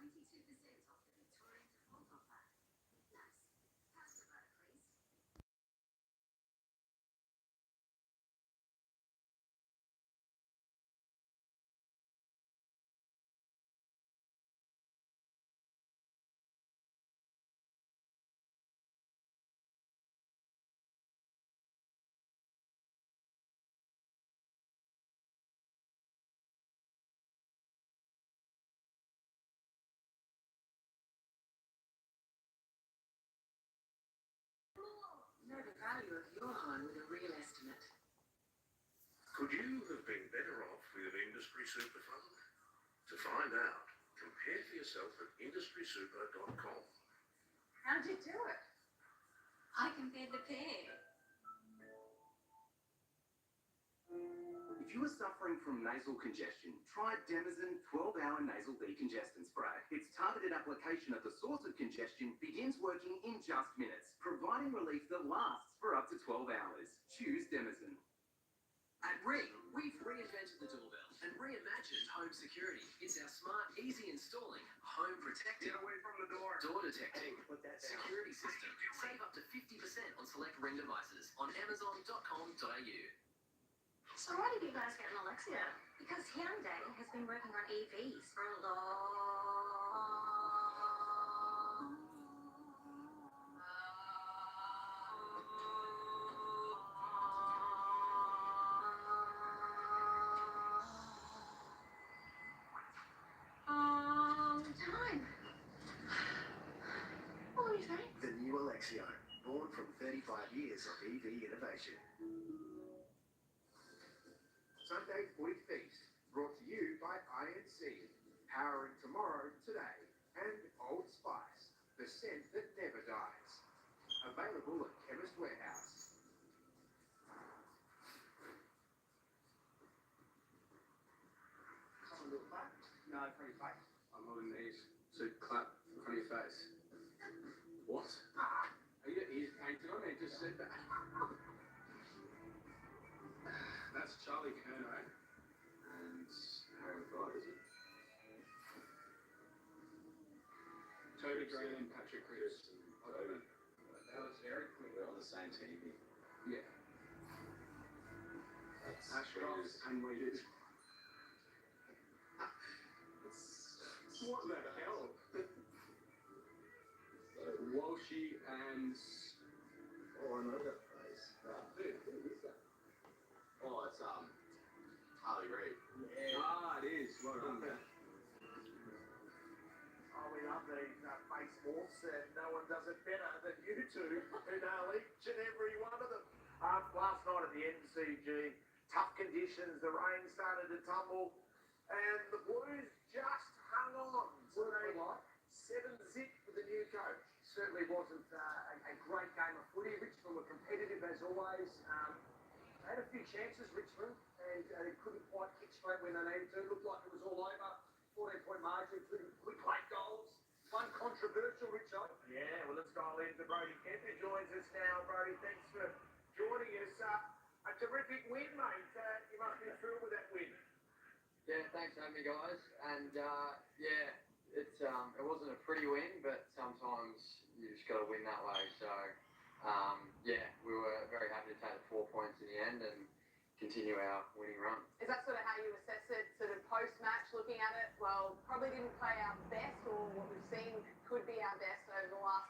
22% off the Victorian default offer. Nice. Pass the butter, please. Know the value of your home with a real estimate. Could you have been better off with an industry super fund? To find out, compare for yourself at industrysuper.com. How'd you do it? I compared the pair. If you are suffering from nasal congestion, try Demazin 12-hour nasal decongestant spray. Its targeted application at the source of congestion begins working in just minutes, providing relief that lasts for up to 12 hours. Choose Demazin. At Ring, we've reinvented the doorbell and reimagined home security. It's our smart, easy installing, home protecting, Get away from the door. door detecting Put that down. security system. Save up to 50% on select Ring devices on amazon.com.au. So why did you guys get an Alexia? Because Hyundai has been working on EVs for a long time. What were you saying? The new Alexio, born from 35 years of EV innovation. Sunday Footy Feast, brought to you by INC, powering tomorrow today, and Old Spice, the scent that never dies. Available at Chemist Warehouse. Come on, little clap. No, in front of your face. I'm holding these. So clap in front of your face. What? Are you got ears painted on? They just said that. That's Charlie Kerno. And Aaron Fry, is it? Toby Green and Patrick Cripps. That was very quick. We're on the same team. Yeah. That's Ashcroft and Weeders. What the hell? Walshy and... Oh, I know that place. Who is that? Oh, it's Harley Reid. Ah, it is. Well done, man. Oh, we love these face morphs, and no one does it better than you two, who know each and every one of them. Last night at the MCG, tough conditions, the rain started to tumble, and the Blues just hung on to a 7-zip with the new coach. Certainly wasn't a great game of footy. Richmond were competitive as always. They had a few chances, Richmond, and they couldn't quite kick straight when they needed to. Looked like it was all over. 14-point margin, 2 quick late goals, 1 controversial, Richo. Yeah, well, let's dial into Brody Kemp, who joins us now. Brody, thanks for joining us. A terrific win, mate. You must be thrilled with that win. Yeah, thanks for having me, guys. And yeah, it wasn't a pretty win, but sometimes you just got to win that way. So yeah, we were very happy to take the 4 points in the end and continue our winning run. Is that sort of how you assess it, sort of post-match, looking at it? Well, probably didn't play our best, or what we've seen could be our best over the last,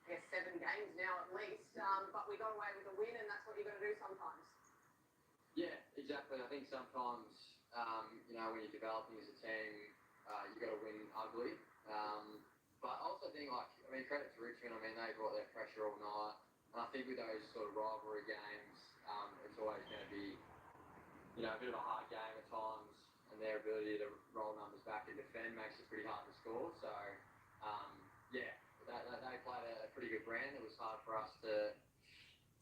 I guess, 7 games now at least. But we got away with a win, and that's what you've got to do sometimes. Yeah, exactly. I think sometimes, when you're developing as a team, you got to win ugly. But I also think, credit to Richmond. They brought their pressure all night. And I think with those sort of rivalry games, it's always going to be, a bit of a hard game at times. And their ability to roll numbers back and defend makes it pretty hard to score. So, yeah, they played a pretty good brand. It was hard for us to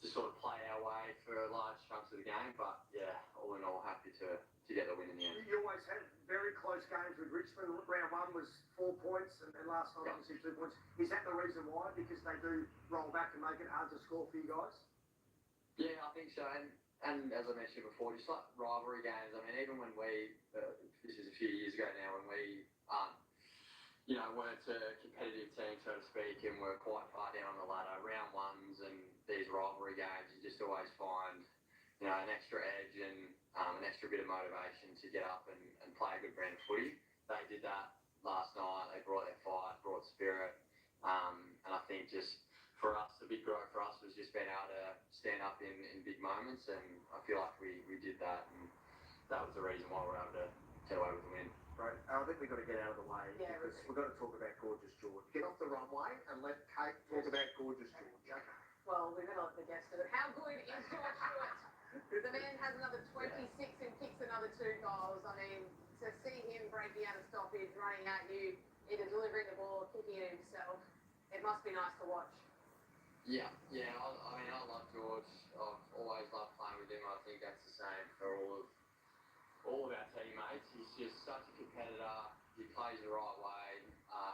sort of play our way for large chunks of the game. But, yeah, all in all, happy to get the win in the end. You always had very close games with Richmond. Round 1 was 4 points, and last night obviously 2 points. Is that the reason why? Because they do roll back and make it hard to score for you guys? Yeah, I think so. And as I mentioned before, just like rivalry games, even when we, this is a few years ago now, when we weren't a competitive team, so to speak, and were quite far down the ladder. Round ones and these rivalry games, you just always find, an extra edge and an extra bit of motivation to get up and play a good brand of footy. They did that last night. They brought their fight, brought spirit, and I think just for us, the big growth for us was just being able to stand up in big moments, and I feel like we did that, and that was the reason why we were able to get away with the win. Right, I think we've got to get out of the way Yeah, because we've got to talk about Gorgeous George. Get off the runway and let Kate talk about Gorgeous George. Okay. Well, we're going to let the guests do it. How good is George Stewart? The man has another 26 and kicks another 2 goals. I mean, to see him breaking out of stoppage, running at you, either delivering the ball or kicking it himself, it must be nice to watch. Yeah. I love George. I've always loved playing with him. I think that's the same for all of our teammates. He's just such a competitor. He plays the right way.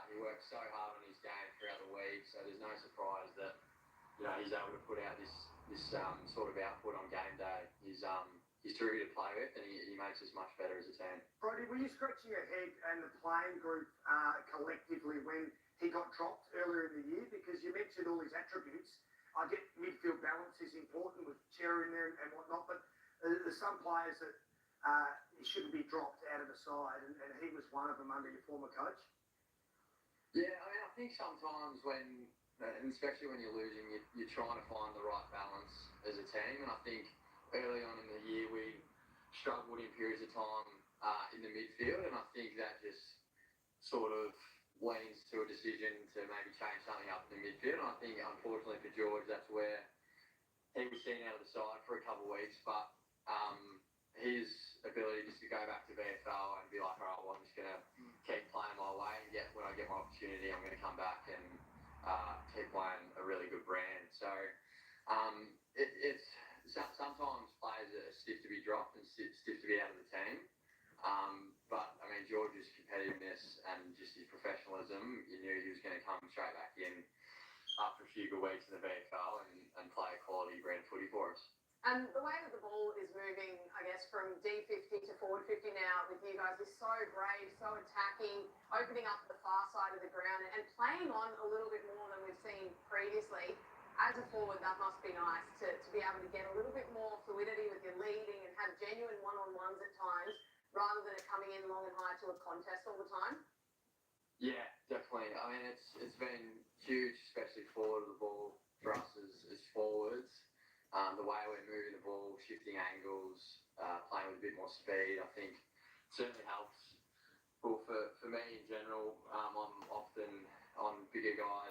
He works so hard on his game throughout the week. So there's no surprise that he's able to put out this sort of output on game day. He's terrific to play with, and he makes us much better as a team. Brody, were you scratching your head and the playing group collectively when he got dropped earlier in the year? Because you mentioned all his attributes. I get midfield balance is important with Cherry in there and whatnot, but there's some players that shouldn't be dropped out of the side, and he was one of them under your former coach. Yeah, I think sometimes and especially when you're losing, you're trying to find the right balance as a team, and I think early on in the year we struggled in periods of time in the midfield, and I think that just sort of leans to a decision to maybe change something up in the midfield. And I think, unfortunately for George, that's where he was seen out of the side for a couple of weeks. But his ability just to go back to VFL and be like, all right, well, I'm just going to keep playing my way, and when I get my opportunity, I'm going to come back and keep playing a really good brand. So it's sometimes players are stiff to be dropped and stiff to be out of the team. But George's competitiveness and just his professionalism, you knew he was going to come straight back in after a few good weeks in the VFL and play a quality brand footy for us. And the way that the ball is moving, I guess, from D50 to forward 50 now with you guys is so brave, so attacking, opening up the far side of the ground and playing on a little bit more than we've seen previously. As a forward, that must be nice to be able to get a little bit more fluidity with your leading and have genuine one-on-ones at times, rather than it coming in long and high to a contest all the time? Yeah, definitely. It's been huge, especially forward of the ball for us as forwards. The way we're moving the ball, shifting angles, playing with a bit more speed, I think certainly helps. Well, for me in general, I'm often on bigger guys